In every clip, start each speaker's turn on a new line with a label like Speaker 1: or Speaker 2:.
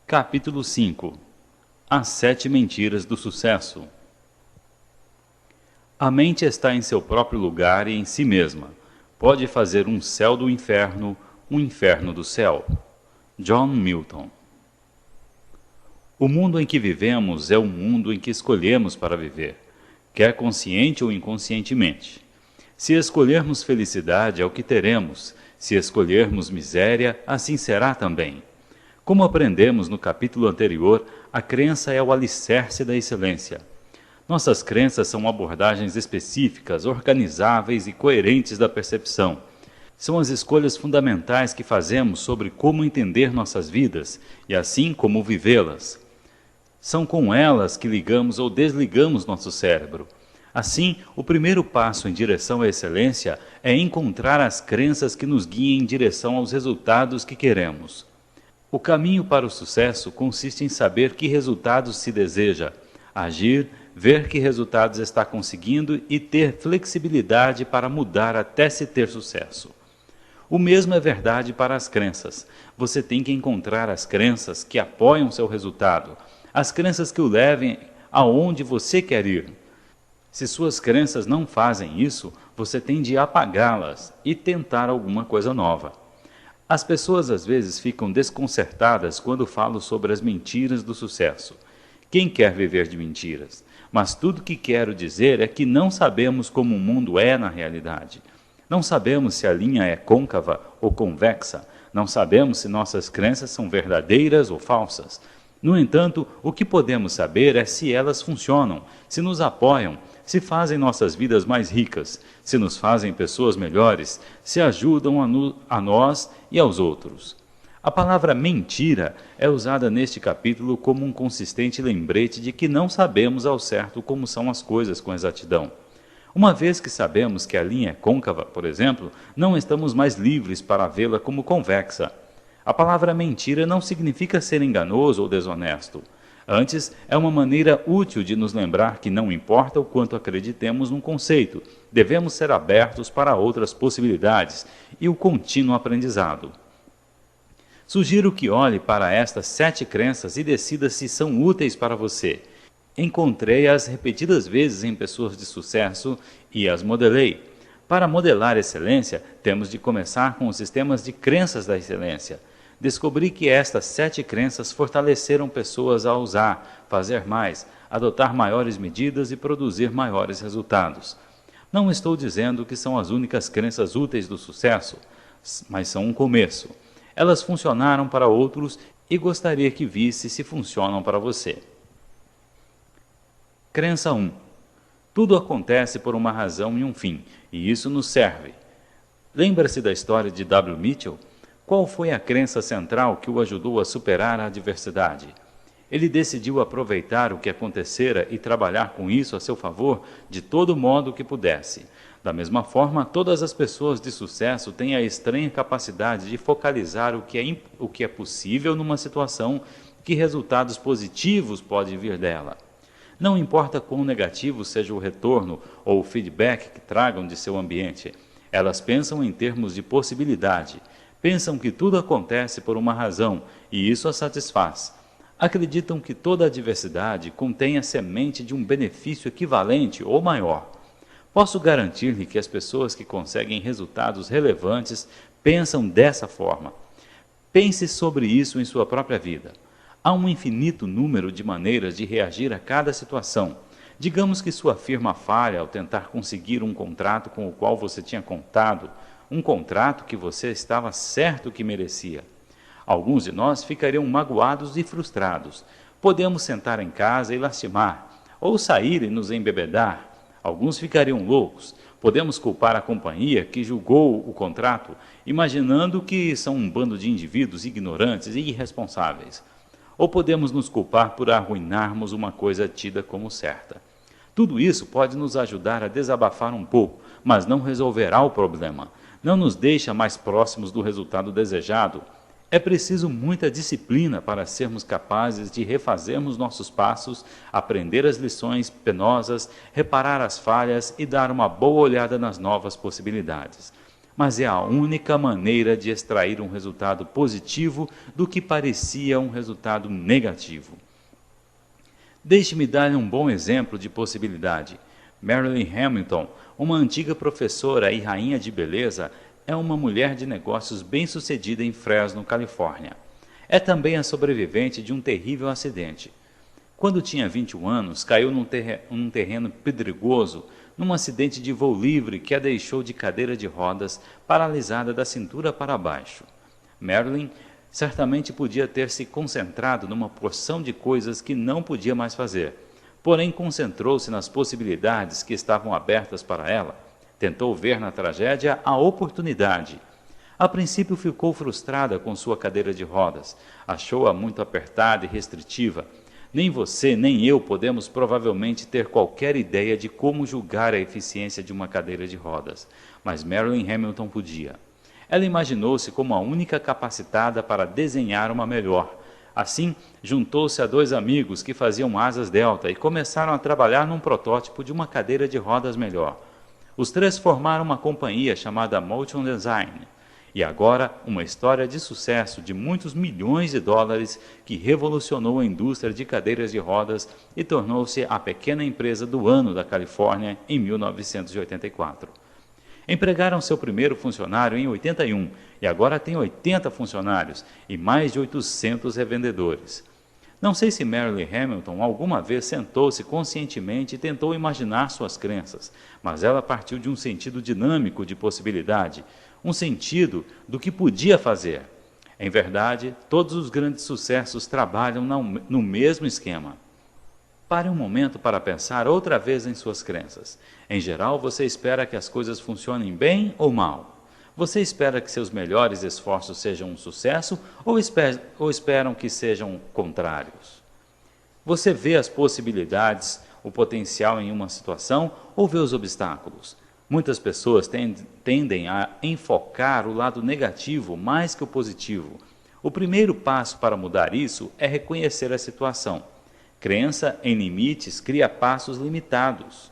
Speaker 1: Capítulo 5. As 7 mentiras do sucesso. A mente está em seu próprio lugar e em si mesma. Pode fazer um céu do inferno, um inferno do céu. John Milton. O mundo em que vivemos é o mundo em que escolhemos para viver, quer consciente ou inconscientemente. Se escolhermos felicidade, é o que teremos. Se escolhermos miséria, assim será também. Como aprendemos no capítulo anterior, a crença é o alicerce da excelência. Nossas crenças são abordagens específicas, organizáveis e coerentes da percepção. São as escolhas fundamentais que fazemos sobre como entender nossas vidas e assim como vivê-las. São com elas que ligamos ou desligamos nosso cérebro. Assim, o primeiro passo em direção à excelência é encontrar as crenças que nos guiem em direção aos resultados que queremos. O caminho para o sucesso consiste em saber que resultados se deseja, agir, ver que resultados está conseguindo e ter flexibilidade para mudar até se ter sucesso. O mesmo é verdade para as crenças. Você tem que encontrar as crenças que apoiam seu resultado, as crenças que o levem aonde você quer ir. Se suas crenças não fazem isso, você tem de apagá-las e tentar alguma coisa nova. As pessoas às vezes ficam desconcertadas quando falo sobre as mentiras do sucesso. Quem quer viver de mentiras? Mas tudo que quero dizer é que não sabemos como o mundo é na realidade. Não sabemos se a linha é côncava ou convexa. Não sabemos se nossas crenças são verdadeiras ou falsas. No entanto, o que podemos saber é se elas funcionam, se nos apoiam, se fazem nossas vidas mais ricas, se nos fazem pessoas melhores, se ajudam a nós e aos outros. A palavra mentira é usada neste capítulo como um consistente lembrete de que não sabemos ao certo como são as coisas com exatidão. Uma vez que sabemos que a linha é côncava, por exemplo, não estamos mais livres para vê-la como convexa. A palavra mentira não significa ser enganoso ou desonesto. Antes, é uma maneira útil de nos lembrar que não importa o quanto acreditemos num conceito, devemos ser abertos para outras possibilidades e o contínuo aprendizado. Sugiro que olhe para estas 7 crenças e decida se são úteis para você. Encontrei-as repetidas vezes em pessoas de sucesso e as modelei. Para modelar excelência, temos de começar com os sistemas de crenças da excelência. Descobri que estas 7 crenças fortaleceram pessoas a usar, fazer mais, adotar maiores medidas e produzir maiores resultados. Não estou dizendo que são as únicas crenças úteis do sucesso, mas são um começo. Elas funcionaram para outros e gostaria que visse se funcionam para você. Crença 1. Tudo acontece por uma razão e um fim, e isso nos serve. Lembra-se da história de W. Mitchell? Qual foi a crença central que o ajudou a superar a adversidade? Ele decidiu aproveitar o que acontecera e trabalhar com isso a seu favor de todo modo que pudesse. Da mesma forma, todas as pessoas de sucesso têm a estranha capacidade de focalizar o que é possível numa situação, que resultados positivos podem vir dela. Não importa quão negativo seja o retorno ou o feedback que tragam de seu ambiente, elas pensam em termos de possibilidade. Pensam que tudo acontece por uma razão e isso as satisfaz. Acreditam que toda adversidade contém a semente de um benefício equivalente ou maior. Posso garantir-lhe que as pessoas que conseguem resultados relevantes pensam dessa forma. Pense sobre isso em sua própria vida. Há um infinito número de maneiras de reagir a cada situação. Digamos que sua firma falha ao tentar conseguir um contrato com o qual você tinha contado, um contrato que você estava certo que merecia. Alguns de nós ficariam magoados e frustrados. Podemos sentar em casa e lastimar, ou sair e nos embebedar. Alguns ficariam loucos. Podemos culpar a companhia que julgou o contrato, imaginando que são um bando de indivíduos ignorantes e irresponsáveis. Ou podemos nos culpar por arruinarmos uma coisa tida como certa. Tudo isso pode nos ajudar a desabafar um pouco, mas não resolverá o problema. Não nos deixa mais próximos do resultado desejado. É preciso muita disciplina para sermos capazes de refazermos nossos passos, aprender as lições penosas, reparar as falhas e dar uma boa olhada nas novas possibilidades. mas é a única maneira de extrair um resultado positivo do que parecia um resultado negativo. Deixe-me dar um bom exemplo de possibilidade. Marilyn Hamilton, uma antiga professora e rainha de beleza, é uma mulher de negócios bem-sucedida em Fresno, Califórnia. É também a sobrevivente de um terrível acidente. Quando tinha 21 anos, caiu num terreno pedregoso, num acidente de voo livre que a deixou de cadeira de rodas, paralisada da cintura para baixo. Marilyn certamente podia ter se concentrado numa porção de coisas que não podia mais fazer, porém concentrou-se nas possibilidades que estavam abertas para ela. Tentou ver na tragédia a oportunidade. A princípio ficou frustrada com sua cadeira de rodas. Achou-a muito apertada e restritiva. Nem você, nem eu podemos provavelmente ter qualquer ideia de como julgar a eficiência de uma cadeira de rodas. Mas Marilyn Hamilton podia. Ela imaginou-se como a única capacitada para desenhar uma melhor. Assim, juntou-se a 2 amigos que faziam asas delta e começaram a trabalhar num protótipo de uma cadeira de rodas melhor. Os 3 formaram uma companhia chamada Motion Design, e agora uma história de sucesso de muitos milhões de dólares que revolucionou a indústria de cadeiras de rodas e tornou-se a pequena empresa do ano da Califórnia em 1984. Empregaram seu primeiro funcionário em 81 e agora tem 80 funcionários e mais de 800 revendedores. Não sei se Marilyn Hamilton alguma vez sentou-se conscientemente e tentou imaginar suas crenças, mas ela partiu de um sentido dinâmico de possibilidade, um sentido do que podia fazer. Em verdade, todos os grandes sucessos trabalham no mesmo esquema. Pare um momento para pensar outra vez em suas crenças. Em geral, você espera que as coisas funcionem bem ou mal? Você espera que seus melhores esforços sejam um sucesso ou esperam que sejam contrários? Você vê as possibilidades, o potencial em uma situação ou vê os obstáculos? Muitas pessoas tendem a enfocar o lado negativo mais que o positivo. O primeiro passo para mudar isso é reconhecer a situação. Crença em limites cria passos limitados.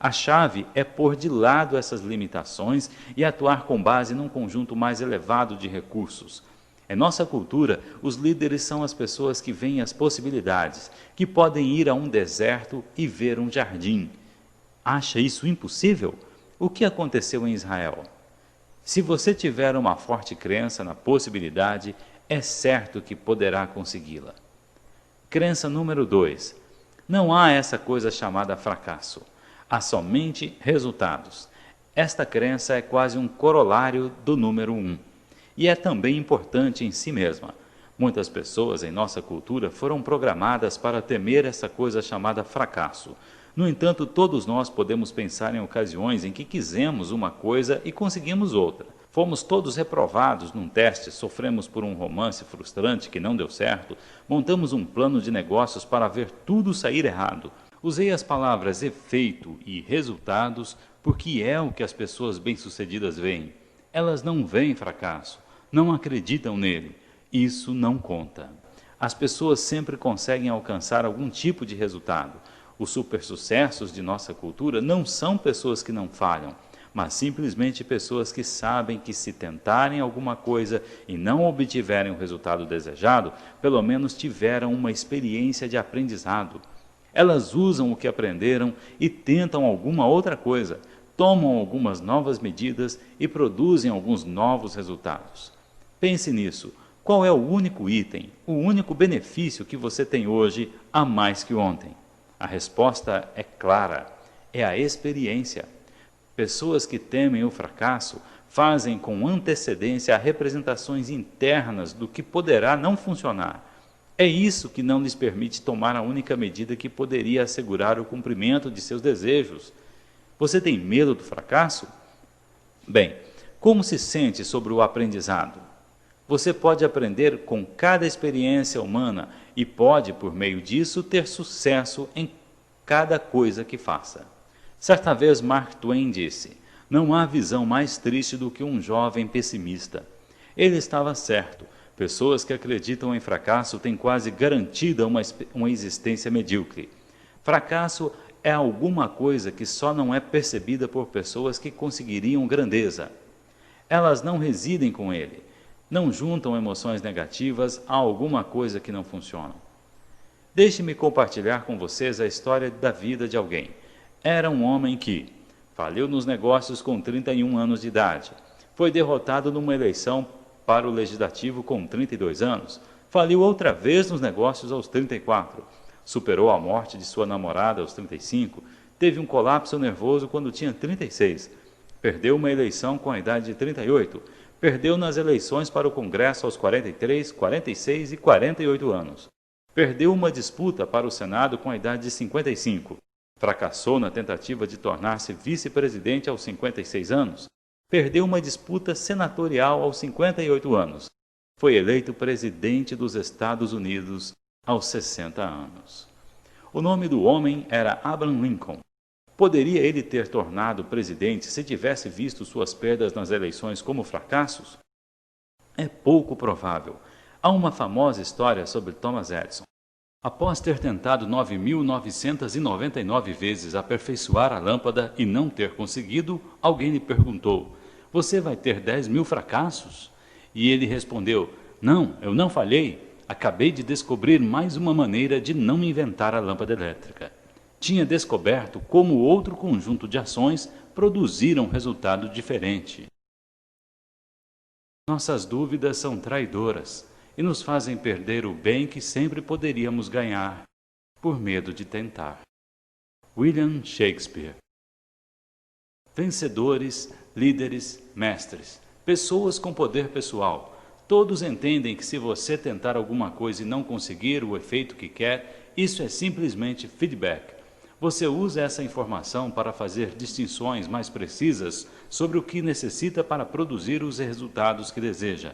Speaker 1: A chave é pôr de lado essas limitações e atuar com base num conjunto mais elevado de recursos. Em nossa cultura, os líderes são as pessoas que veem as possibilidades, que podem ir a um deserto e ver um jardim. Acha isso impossível? O que aconteceu em Israel? Se você tiver uma forte crença na possibilidade, é certo que poderá consegui-la. Crença número 2. Não há essa coisa chamada fracasso. Há somente resultados. Esta crença é quase um corolário do número 1. E é também importante em si mesma. Muitas pessoas em nossa cultura foram programadas para temer essa coisa chamada fracasso. No entanto, todos nós podemos pensar em ocasiões em que quisemos uma coisa e conseguimos outra. Fomos todos reprovados num teste, sofremos por um romance frustrante que não deu certo, montamos um plano de negócios para ver tudo sair errado. Usei as palavras efeito e resultados porque é o que as pessoas bem-sucedidas veem. Elas não veem fracasso, não acreditam nele. Isso não conta. As pessoas sempre conseguem alcançar algum tipo de resultado. Os supersucessos de nossa cultura não são pessoas que não falham, mas simplesmente pessoas que sabem que se tentarem alguma coisa e não obtiverem o resultado desejado, pelo menos tiveram uma experiência de aprendizado. Elas usam o que aprenderam e tentam alguma outra coisa, tomam algumas novas medidas e produzem alguns novos resultados. Pense nisso. Qual é o único item, o único benefício que você tem hoje a mais que ontem? A resposta é clara, é a experiência. Pessoas que temem o fracasso fazem com antecedência representações internas do que poderá não funcionar. É isso que não lhes permite tomar a única medida que poderia assegurar o cumprimento de seus desejos. Você tem medo do fracasso? Bem, como se sente sobre o aprendizado? Você pode aprender com cada experiência humana e pode, por meio disso, ter sucesso em cada coisa que faça. Certa vez Mark Twain disse: não há visão mais triste do que um jovem pessimista. Ele estava certo. Pessoas que acreditam em fracasso têm quase garantida uma existência medíocre. Fracasso é alguma coisa que só não é percebida por pessoas que conseguiriam grandeza. Elas não residem com ele, não juntam emoções negativas a alguma coisa que não funciona. Deixe-me compartilhar com vocês a história da vida de alguém. Era um homem que faliu nos negócios com 31 anos de idade, foi derrotado numa eleição para o legislativo com 32 anos, faliu outra vez nos negócios aos 34, superou a morte de sua namorada aos 35, teve um colapso nervoso quando tinha 36, perdeu uma eleição com a idade de 38, perdeu nas eleições para o Congresso aos 43, 46 e 48 anos. Perdeu uma disputa para o Senado com a idade de 55. Fracassou na tentativa de tornar-se vice-presidente aos 56 anos. Perdeu uma disputa senatorial aos 58 anos. Foi eleito presidente dos Estados Unidos aos 60 anos. O nome do homem era Abraham Lincoln. Poderia ele ter tornado presidente se tivesse visto suas perdas nas eleições como fracassos? É pouco provável. Há uma famosa história sobre Thomas Edison. Após ter tentado 9.999 vezes aperfeiçoar a lâmpada e não ter conseguido, alguém lhe perguntou: "Você vai ter 10.000 fracassos?" E ele respondeu: "Não, eu não falhei. Acabei de descobrir mais uma maneira de não inventar a lâmpada elétrica." Tinha descoberto como outro conjunto de ações produziram resultado diferente. Nossas dúvidas são traidoras e nos fazem perder o bem que sempre poderíamos ganhar, por medo de tentar. William Shakespeare. Vencedores, líderes, mestres, pessoas com poder pessoal, todos entendem que se você tentar alguma coisa e não conseguir o efeito que quer, isso é simplesmente feedback. Você usa essa informação para fazer distinções mais precisas sobre o que necessita para produzir os resultados que deseja.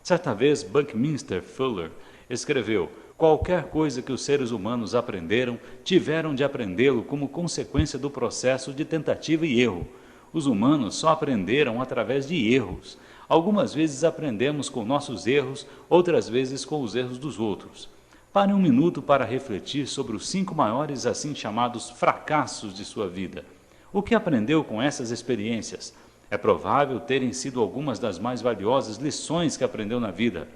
Speaker 1: Certa vez, Buckminster Fuller escreveu: "Qualquer coisa que os seres humanos aprenderam, tiveram de aprendê-lo como consequência do processo de tentativa e erro. Os humanos só aprenderam através de erros. Algumas vezes aprendemos com nossos erros, outras vezes com os erros dos outros." Pare um minuto para refletir sobre os 5 maiores assim chamados fracassos de sua vida. O que aprendeu com essas experiências? É provável terem sido algumas das mais valiosas lições que aprendeu na vida.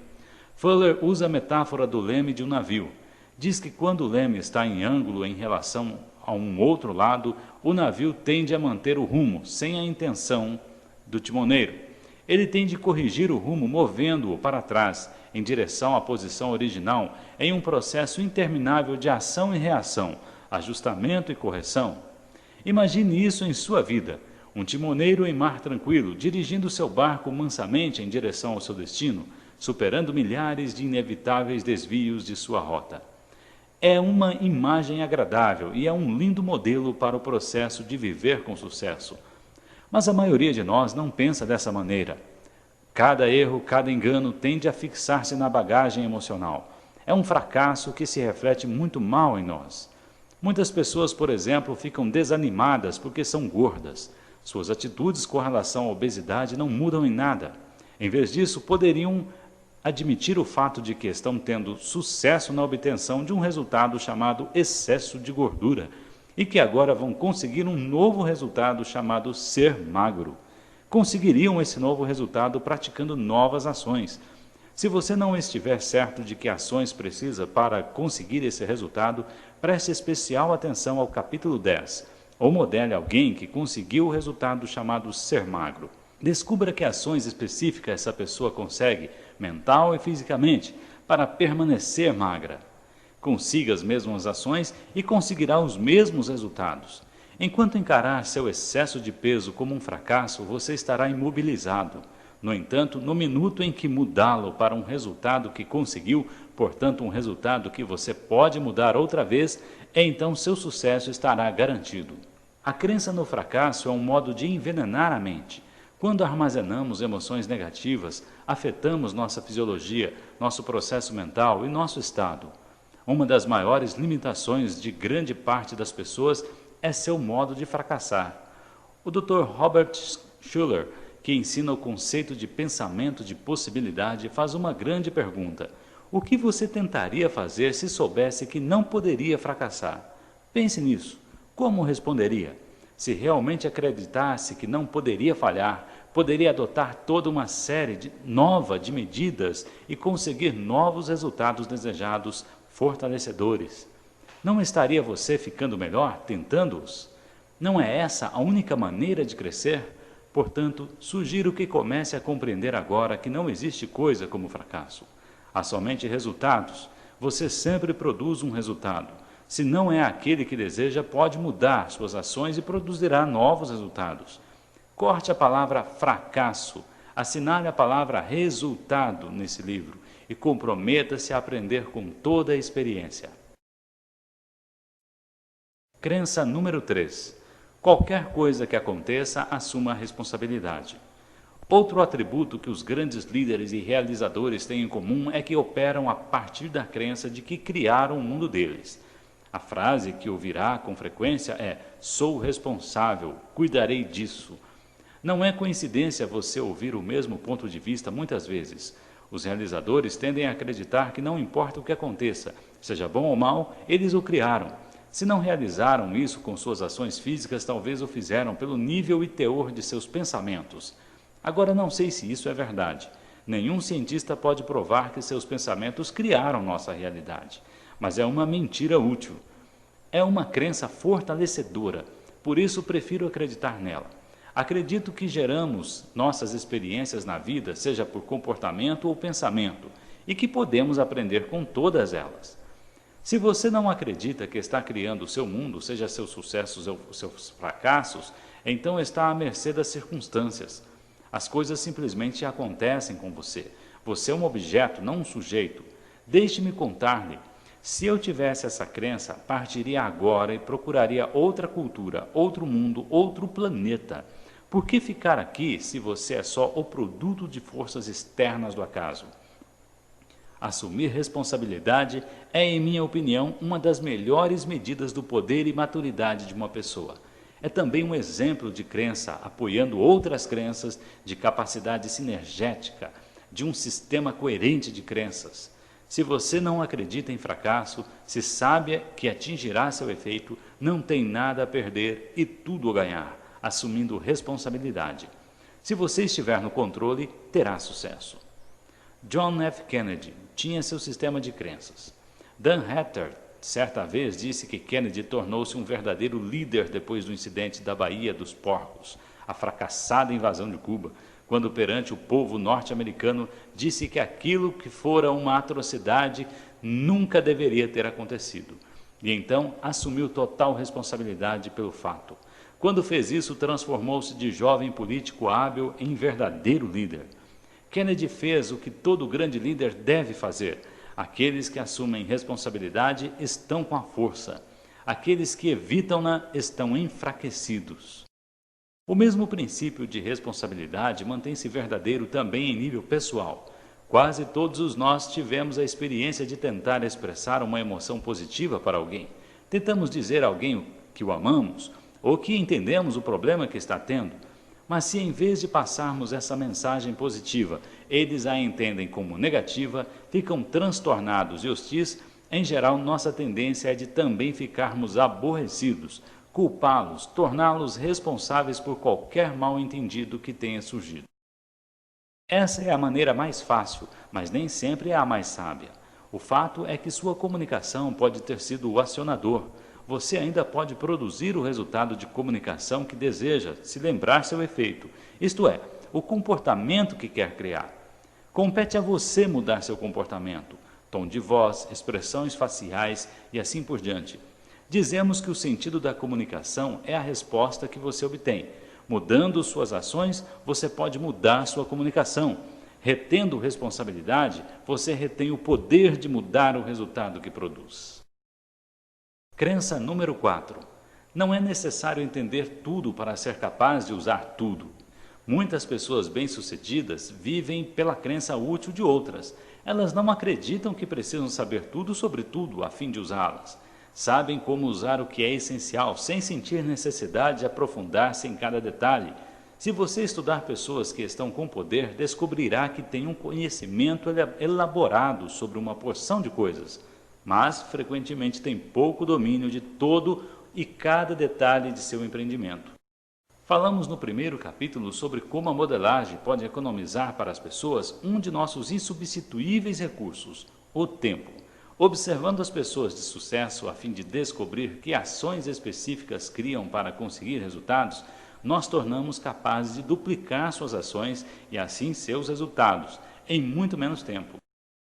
Speaker 1: Fuller usa a metáfora do leme de um navio. Diz que quando o leme está em ângulo em relação a um outro lado, o navio tende a manter o rumo, sem a intenção do timoneiro. Ele tem de corrigir o rumo movendo-o para trás, em direção à posição original, em um processo interminável de ação e reação, ajustamento e correção. Imagine isso em sua vida. Um timoneiro em mar tranquilo, dirigindo seu barco mansamente em direção ao seu destino, superando milhares de inevitáveis desvios de sua rota. É uma imagem agradável e é um lindo modelo para o processo de viver com sucesso. Mas a maioria de nós não pensa dessa maneira. Cada erro, cada engano tende a fixar-se na bagagem emocional. É um fracasso que se reflete muito mal em nós. Muitas pessoas, por exemplo, ficam desanimadas porque são gordas. Suas atitudes com relação à obesidade não mudam em nada. Em vez disso, poderiam admitir o fato de que estão tendo sucesso na obtenção de um resultado chamado excesso de gordura e que agora vão conseguir um novo resultado chamado ser magro. Conseguiriam esse novo resultado praticando novas ações. Se você não estiver certo de que ações precisa para conseguir esse resultado, preste especial atenção ao capítulo 10, ou modele alguém que conseguiu o resultado chamado ser magro. Descubra que ações específicas essa pessoa consegue, mental e fisicamente, para permanecer magra. Consiga as mesmas ações e conseguirá os mesmos resultados. Enquanto encarar seu excesso de peso como um fracasso, você estará imobilizado. No entanto, no minuto em que mudá-lo para um resultado que conseguiu, portanto um resultado que você pode mudar outra vez, então seu sucesso estará garantido. A crença no fracasso é um modo de envenenar a mente. Quando armazenamos emoções negativas, afetamos nossa fisiologia, nosso processo mental e nosso estado. Uma das maiores limitações de grande parte das pessoas é seu modo de fracassar. O Dr. Robert Schuller, que ensina o conceito de pensamento de possibilidade, faz uma grande pergunta. O que você tentaria fazer se soubesse que não poderia fracassar? Pense nisso. Como responderia? Se realmente acreditasse que não poderia falhar, poderia adotar toda uma série nova de medidas e conseguir novos resultados desejados, fortalecedores. Não estaria você ficando melhor tentando-os? Não é essa a única maneira de crescer? Portanto, sugiro que comece a compreender agora que não existe coisa como fracasso. Há somente resultados. Você sempre produz um resultado. Se não é aquele que deseja, pode mudar suas ações e produzirá novos resultados. Corte a palavra fracasso, assinale a palavra resultado nesse livro e comprometa-se a aprender com toda a experiência. Crença número 3. Qualquer coisa que aconteça, assuma a responsabilidade. Outro atributo que os grandes líderes e realizadores têm em comum é que operam a partir da crença de que criaram o mundo deles. A frase que ouvirá com frequência é: sou responsável, cuidarei disso. Não é coincidência você ouvir o mesmo ponto de vista muitas vezes. Os realizadores tendem a acreditar que não importa o que aconteça, seja bom ou mal, eles o criaram. Se não realizaram isso com suas ações físicas, talvez o fizeram pelo nível e teor de seus pensamentos. Agora, não sei se isso é verdade. Nenhum cientista pode provar que seus pensamentos criaram nossa realidade. Mas é uma mentira útil. É uma crença fortalecedora, por isso prefiro acreditar nela. Acredito que geramos nossas experiências na vida, seja por comportamento ou pensamento, e que podemos aprender com todas elas. Se você não acredita que está criando o seu mundo, seja seus sucessos ou seus fracassos, então está à mercê das circunstâncias. As coisas simplesmente acontecem com você. Você é um objeto, não um sujeito. Deixe-me contar-lhe. Se eu tivesse essa crença, partiria agora e procuraria outra cultura, outro mundo, outro planeta. Por que ficar aqui se você é só o produto de forças externas do acaso? Assumir responsabilidade é, em minha opinião, uma das melhores medidas do poder e maturidade de uma pessoa. É também um exemplo de crença, apoiando outras crenças, de capacidade sinergética, de um sistema coerente de crenças. Se você não acredita em fracasso, se sabe que atingirá seu efeito, não tem nada a perder e tudo a ganhar, assumindo responsabilidade. Se você estiver no controle, terá sucesso. John F. Kennedy tinha seu sistema de crenças. Dan Hatter, certa vez, disse que Kennedy tornou-se um verdadeiro líder depois do incidente da Baía dos Porcos, a fracassada invasão de Cuba, quando perante o povo norte-americano disse que aquilo que fora uma atrocidade nunca deveria ter acontecido. E então assumiu total responsabilidade pelo fato. Quando fez isso, transformou-se de jovem político hábil em verdadeiro líder. Kennedy fez o que todo grande líder deve fazer. Aqueles que assumem responsabilidade estão com a força. Aqueles que evitam-na estão enfraquecidos. O mesmo princípio de responsabilidade mantém-se verdadeiro também em nível pessoal. Quase todos nós tivemos a experiência de tentar expressar uma emoção positiva para alguém. Tentamos dizer a alguém que o amamos ou que entendemos o problema que está tendo. Mas se em vez de passarmos essa mensagem positiva, eles a entendem como negativa, ficam transtornados e hostis, em geral nossa tendência é de também ficarmos aborrecidos, culpá-los, torná-los responsáveis por qualquer mal-entendido que tenha surgido. Essa é a maneira mais fácil, mas nem sempre é a mais sábia. O fato é que sua comunicação pode ter sido o acionador. Você ainda pode produzir o resultado de comunicação que deseja, se lembrar seu efeito, isto é, o comportamento que quer criar. Compete a você mudar seu comportamento, tom de voz, expressões faciais e assim por diante. Dizemos que o sentido da comunicação é a resposta que você obtém. Mudando suas ações, você pode mudar sua comunicação. Retendo responsabilidade, você retém o poder de mudar o resultado que produz. Crença número 4. Não é necessário entender tudo para ser capaz de usar tudo. Muitas pessoas bem-sucedidas vivem pela crença útil de outras. Elas não acreditam que precisam saber tudo sobre tudo a fim de usá-las. Sabem como usar o que é essencial, sem sentir necessidade de aprofundar-se em cada detalhe. Se você estudar pessoas que estão com poder, descobrirá que têm um conhecimento elaborado sobre uma porção de coisas, mas frequentemente tem pouco domínio de todo e cada detalhe de seu empreendimento. Falamos no primeiro capítulo sobre como a modelagem pode economizar para as pessoas um de nossos insubstituíveis recursos, o tempo. Observando as pessoas de sucesso a fim de descobrir que ações específicas criam para conseguir resultados, nós tornamos capazes de duplicar suas ações e assim seus resultados, em muito menos tempo.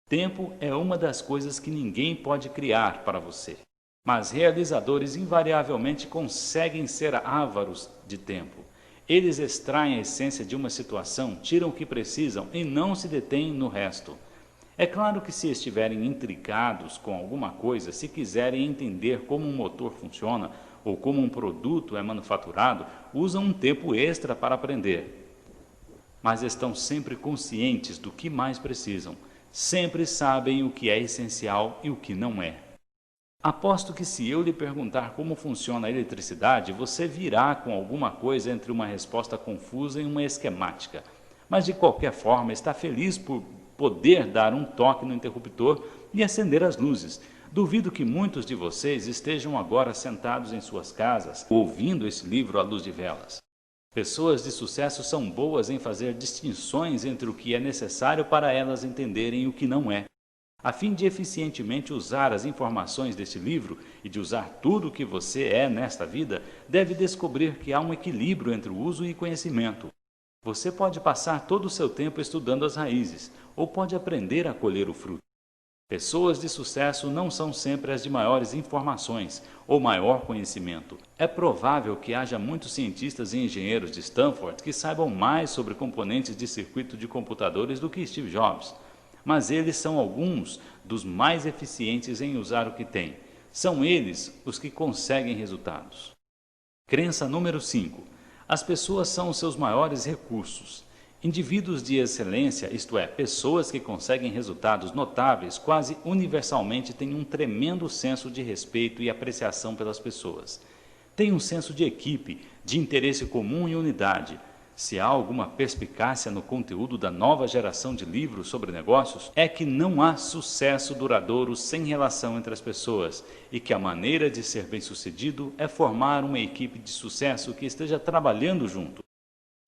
Speaker 1: Tempo é uma das coisas que ninguém pode criar para você. Mas realizadores invariavelmente conseguem ser ávaros de tempo. Eles extraem a essência de uma situação, tiram o que precisam e não se detêm no resto. É claro que se estiverem intrigados com alguma coisa, se quiserem entender como um motor funciona ou como um produto é manufaturado, usam um tempo extra para aprender. Mas estão sempre conscientes do que mais precisam. Sempre sabem o que é essencial e o que não é. Aposto que se eu lhe perguntar como funciona a eletricidade, você virá com alguma coisa entre uma resposta confusa e uma esquemática. Mas de qualquer forma está feliz por poder dar um toque no interruptor e acender as luzes. Duvido que muitos de vocês estejam agora sentados em suas casas, ouvindo esse livro à luz de velas. Pessoas de sucesso são boas em fazer distinções entre o que é necessário para elas entenderem o que não é. A fim de eficientemente usar as informações deste livro e de usar tudo o que você é nesta vida, deve descobrir que há um equilíbrio entre o uso e conhecimento. Você pode passar todo o seu tempo estudando as raízes, ou pode aprender a colher o fruto. Pessoas de sucesso não são sempre as de maiores informações ou maior conhecimento. É provável que haja muitos cientistas e engenheiros de Stanford que saibam mais sobre componentes de circuito de computadores do que Steve Jobs. Mas eles são alguns dos mais eficientes em usar o que têm. São eles os que conseguem resultados. Crença número 5. As pessoas são os seus maiores recursos. Indivíduos de excelência, isto é, pessoas que conseguem resultados notáveis, quase universalmente têm um tremendo senso de respeito e apreciação pelas pessoas. Têm um senso de equipe, de interesse comum e unidade. Se há alguma perspicácia no conteúdo da nova geração de livros sobre negócios, é que não há sucesso duradouro sem relação entre as pessoas e que a maneira de ser bem-sucedido é formar uma equipe de sucesso que esteja trabalhando junto.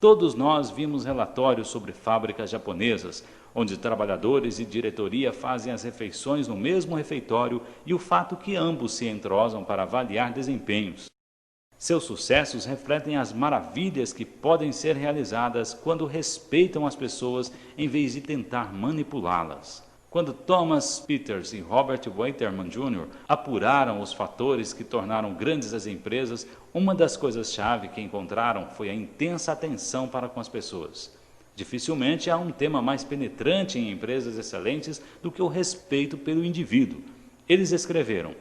Speaker 1: Todos nós vimos relatórios sobre fábricas japonesas, onde trabalhadores e diretoria fazem as refeições no mesmo refeitório e o fato que ambos se entrosam para avaliar desempenhos. Seus sucessos refletem as maravilhas que podem ser realizadas quando respeitam as pessoas em vez de tentar manipulá-las. Quando Thomas Peters e Robert Waterman Jr. apuraram os fatores que tornaram grandes as empresas, uma das coisas-chave que encontraram foi a intensa atenção para com as pessoas. Dificilmente há um tema mais penetrante em empresas excelentes do que o respeito pelo indivíduo. Eles escreveram: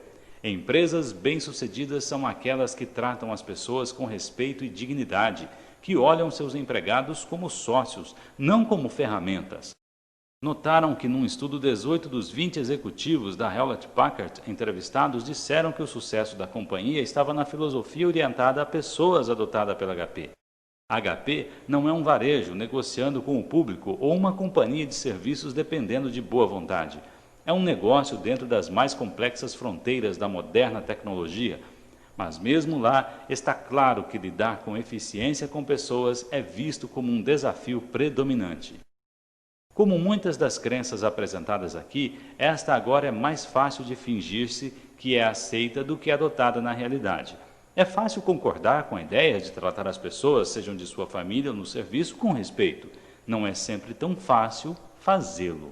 Speaker 1: empresas bem-sucedidas são aquelas que tratam as pessoas com respeito e dignidade, que olham seus empregados como sócios, não como ferramentas. Notaram que num estudo 18 dos 20 executivos da Hewlett-Packard entrevistados disseram que o sucesso da companhia estava na filosofia orientada a pessoas adotada pela HP. A HP não é um varejo negociando com o público ou uma companhia de serviços dependendo de boa vontade. É um negócio dentro das mais complexas fronteiras da moderna tecnologia, mas mesmo lá está claro que lidar com eficiência com pessoas é visto como um desafio predominante. Como muitas das crenças apresentadas aqui, esta agora é mais fácil de fingir-se que é aceita do que adotada na realidade. É fácil concordar com a ideia de tratar as pessoas, sejam de sua família ou no serviço, com respeito. Não é sempre tão fácil fazê-lo.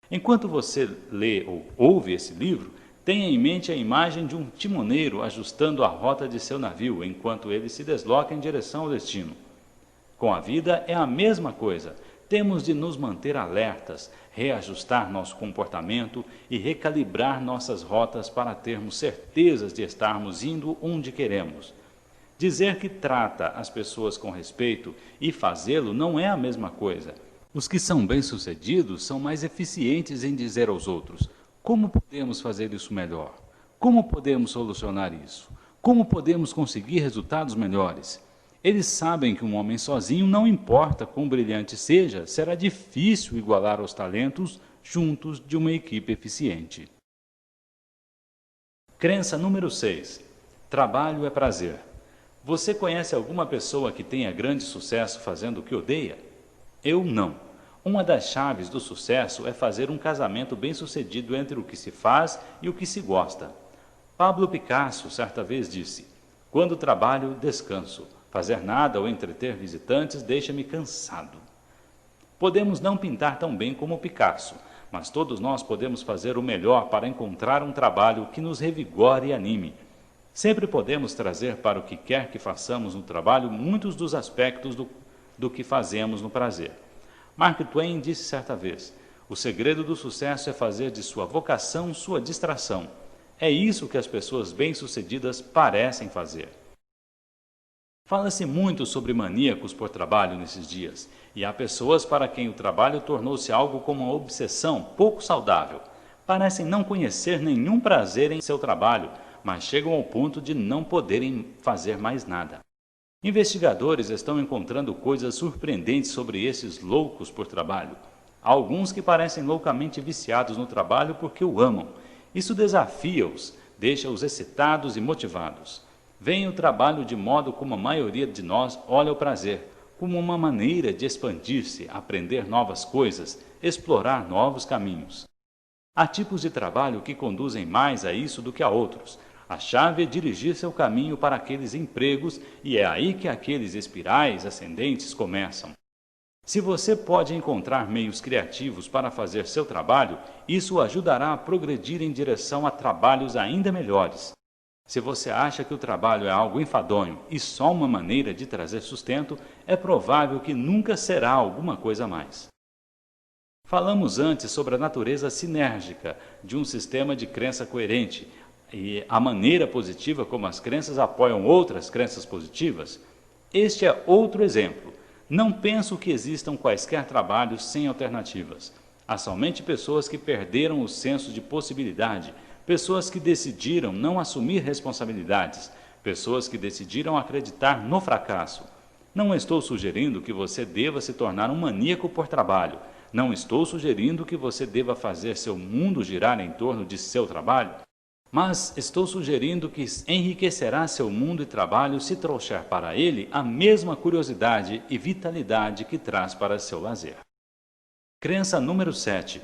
Speaker 1: Enquanto você lê ou ouve esse livro, tenha em mente a imagem de um timoneiro ajustando a rota de seu navio enquanto ele se desloca em direção ao destino. Com a vida é a mesma coisa. Temos de nos manter alertas, reajustar nosso comportamento e recalibrar nossas rotas para termos certezas de estarmos indo onde queremos. Dizer que trata as pessoas com respeito e fazê-lo não é a mesma coisa. Os que são bem-sucedidos são mais eficientes em dizer aos outros: como podemos fazer isso melhor? Como podemos solucionar isso? Como podemos conseguir resultados melhores? Eles sabem que um homem sozinho, não importa quão brilhante seja, será difícil igualar os talentos juntos de uma equipe eficiente. Crença número 6. Trabalho é prazer. Você conhece alguma pessoa que tenha grande sucesso fazendo o que odeia? Eu não. Uma das chaves do sucesso é fazer um casamento bem-sucedido entre o que se faz e o que se gosta. Pablo Picasso certa vez disse: "Quando trabalho, descanso. Fazer nada ou entreter visitantes deixa-me cansado." Podemos não pintar tão bem como Picasso, mas todos nós podemos fazer o melhor para encontrar um trabalho que nos revigore e anime. Sempre podemos trazer para o que quer que façamos no trabalho muitos dos aspectos do que fazemos no prazer. Mark Twain disse certa vez: "O segredo do sucesso é fazer de sua vocação sua distração." É isso que as pessoas bem-sucedidas parecem fazer. Fala-se muito sobre maníacos por trabalho nesses dias, e há pessoas para quem o trabalho tornou-se algo como uma obsessão pouco saudável. Parecem não conhecer nenhum prazer em seu trabalho, mas chegam ao ponto de não poderem fazer mais nada. Investigadores estão encontrando coisas surpreendentes sobre esses loucos por trabalho. Há alguns que parecem loucamente viciados no trabalho porque o amam. Isso desafia-os, deixa-os excitados e motivados. Veem o trabalho de modo como a maioria de nós olha o prazer, como uma maneira de expandir-se, aprender novas coisas, explorar novos caminhos. Há tipos de trabalho que conduzem mais a isso do que a outros. A chave é dirigir seu caminho para aqueles empregos e é aí que aqueles espirais ascendentes começam. Se você pode encontrar meios criativos para fazer seu trabalho, isso o ajudará a progredir em direção a trabalhos ainda melhores. Se você acha que o trabalho é algo enfadonho e só uma maneira de trazer sustento, é provável que nunca será alguma coisa a mais. Falamos antes sobre a natureza sinérgica de um sistema de crença coerente e a maneira positiva como as crenças apoiam outras crenças positivas. Este é outro exemplo. Não penso que existam quaisquer trabalhos sem alternativas. Há somente pessoas que perderam o senso de possibilidade, pessoas que decidiram não assumir responsabilidades, pessoas que decidiram acreditar no fracasso. Não estou sugerindo que você deva se tornar um maníaco por trabalho. Não estou sugerindo que você deva fazer seu mundo girar em torno de seu trabalho. Mas estou sugerindo que enriquecerá seu mundo e trabalho se trouxer para ele a mesma curiosidade e vitalidade que traz para seu lazer. Crença número 7.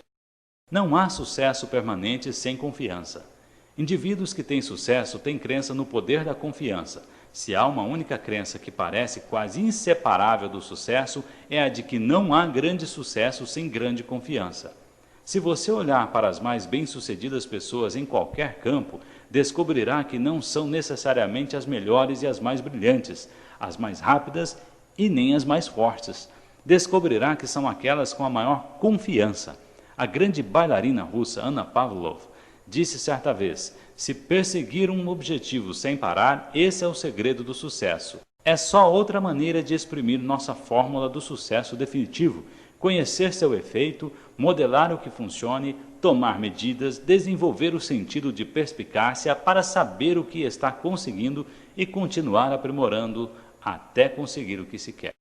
Speaker 1: Não há sucesso permanente sem confiança. Indivíduos que têm sucesso têm crença no poder da confiança. Se há uma única crença que parece quase inseparável do sucesso, é a de que não há grande sucesso sem grande confiança. Se você olhar para as mais bem-sucedidas pessoas em qualquer campo, descobrirá que não são necessariamente as melhores e as mais brilhantes, as mais rápidas e nem as mais fortes. Descobrirá que são aquelas com a maior confiança. A grande bailarina russa Anna Pavlov disse certa vez: "Se perseguir um objetivo sem parar, esse é o segredo do sucesso. É só outra maneira de exprimir nossa fórmula do sucesso definitivo. Conhecer seu efeito, modelar o que funcione, tomar medidas, desenvolver o sentido de perspicácia para saber o que está conseguindo e continuar aprimorando até conseguir o que se quer."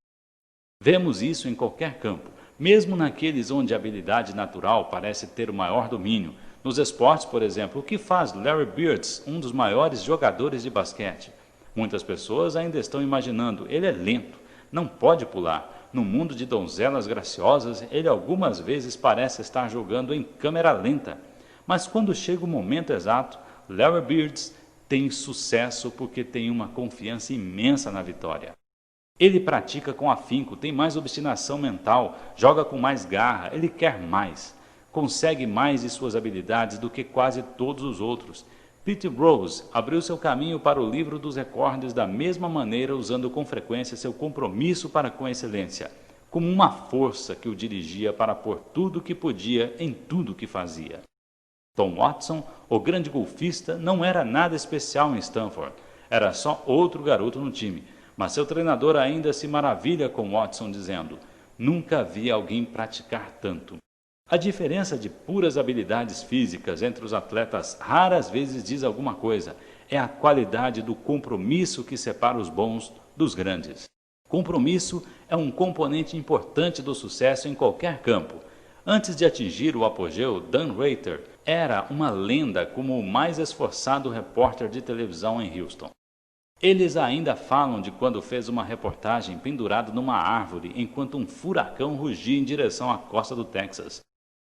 Speaker 1: Vemos isso em qualquer campo, mesmo naqueles onde a habilidade natural parece ter o maior domínio. Nos esportes, por exemplo, o que faz Larry Bird um dos maiores jogadores de basquete? Muitas pessoas ainda estão imaginando: ele é lento, não pode pular. No mundo de donzelas graciosas, ele algumas vezes parece estar jogando em câmera lenta. Mas quando chega o momento exato, Larry Bird tem sucesso porque tem uma confiança imensa na vitória. Ele pratica com afinco, tem mais obstinação mental, joga com mais garra, ele quer mais. Consegue mais de suas habilidades do que quase todos os outros. Pete Rose abriu seu caminho para o livro dos recordes da mesma maneira, usando com frequência seu compromisso para com a excelência, como uma força que o dirigia para pôr tudo o que podia em tudo o que fazia. Tom Watson, o grande golfista, não era nada especial em Stanford, era só outro garoto no time, mas seu treinador ainda se maravilha com Watson, dizendo: "Nunca vi alguém praticar tanto." A diferença de puras habilidades físicas entre os atletas raras vezes diz alguma coisa. É a qualidade do compromisso que separa os bons dos grandes. Compromisso é um componente importante do sucesso em qualquer campo. Antes de atingir o apogeu, Dan Rather era uma lenda como o mais esforçado repórter de televisão em Houston. Eles ainda falam de quando fez uma reportagem pendurado numa árvore enquanto um furacão rugia em direção à costa do Texas.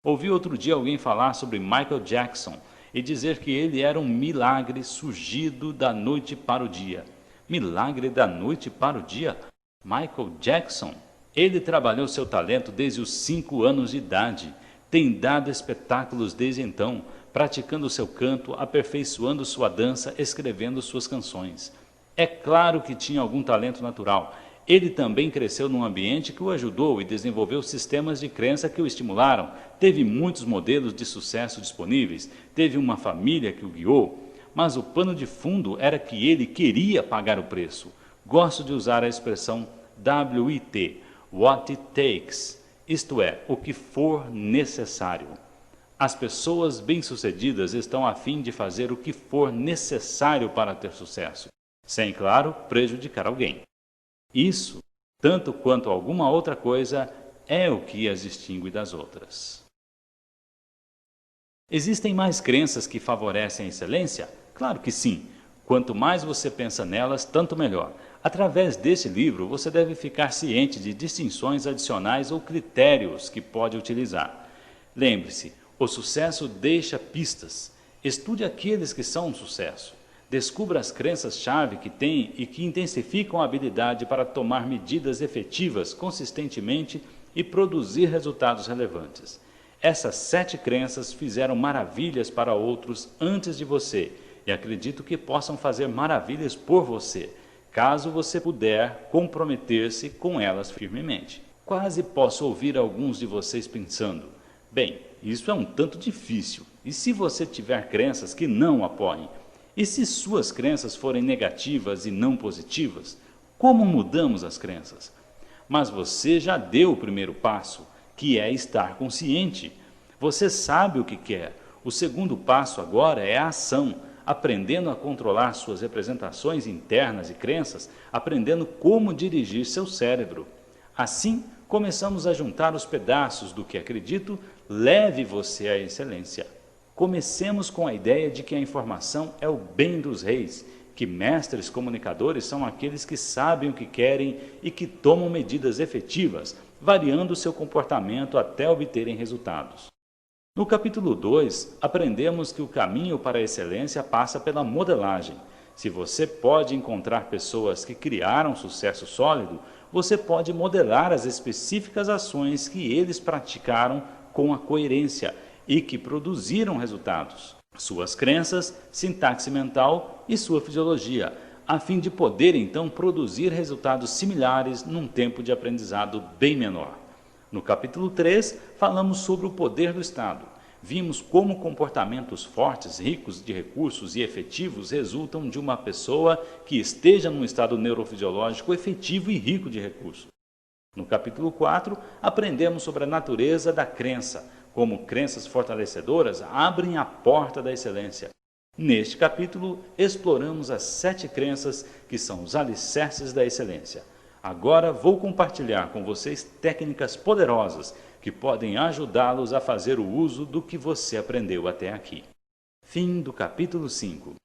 Speaker 1: Ouvi outro dia alguém falar sobre Michael Jackson e dizer que ele era um milagre surgido da noite para o dia. Milagre da noite para o dia? Michael Jackson? Ele trabalhou seu talento desde os 5 anos de idade. Tem dado espetáculos desde então, praticando seu canto, aperfeiçoando sua dança, escrevendo suas canções. É claro que tinha algum talento natural. Ele também cresceu num ambiente que o ajudou e desenvolveu sistemas de crença que o estimularam. Teve muitos modelos de sucesso disponíveis, teve uma família que o guiou, mas o pano de fundo era que ele queria pagar o preço. Gosto de usar a expressão WIT, What It Takes, isto é, o que for necessário. As pessoas bem-sucedidas estão a fim de fazer o que for necessário para ter sucesso, sem, claro, prejudicar alguém. Isso, tanto quanto alguma outra coisa, é o que as distingue das outras. Existem mais crenças que favorecem a excelência? Claro que sim. Quanto mais você pensa nelas, tanto melhor. Através deste livro, você deve ficar ciente de distinções adicionais ou critérios que pode utilizar. Lembre-se, o sucesso deixa pistas. Estude aqueles que são um sucesso. Descubra as crenças-chave que tem e que intensificam a habilidade para tomar medidas efetivas consistentemente e produzir resultados relevantes. Essas 7 crenças fizeram maravilhas para outros antes de você e acredito que possam fazer maravilhas por você, caso você puder comprometer-se com elas firmemente. Quase posso ouvir alguns de vocês pensando, bem, isso é um tanto difícil, e se você tiver crenças que não apoiem? E se suas crenças forem negativas e não positivas? Como mudamos as crenças? Mas você já deu o primeiro passo, que é estar consciente. Você sabe o que quer. O segundo passo agora é a ação, aprendendo a controlar suas representações internas e crenças, aprendendo como dirigir seu cérebro. Assim, começamos a juntar os pedaços do que acredito leve você à excelência. Comecemos com a ideia de que a informação é o bem dos reis, que mestres comunicadores são aqueles que sabem o que querem e que tomam medidas efetivas, variando seu comportamento até obterem resultados. No capítulo 2, aprendemos que o caminho para a excelência passa pela modelagem. Se você pode encontrar pessoas que criaram sucesso sólido, você pode modelar as específicas ações que eles praticaram com a coerência e que produziram resultados, suas crenças, sintaxe mental e sua fisiologia, a fim de poder então produzir resultados similares num tempo de aprendizado bem menor. No capítulo 3, falamos sobre o poder do Estado. Vimos como comportamentos fortes, ricos de recursos e efetivos resultam de uma pessoa que esteja num estado neurofisiológico efetivo e rico de recursos. No capítulo 4, aprendemos sobre a natureza da crença, como crenças fortalecedoras abrem a porta da excelência. Neste capítulo, exploramos as 7 crenças que são os alicerces da excelência. Agora vou compartilhar com vocês técnicas poderosas que podem ajudá-los a fazer o uso do que você aprendeu até aqui. Fim do capítulo 5.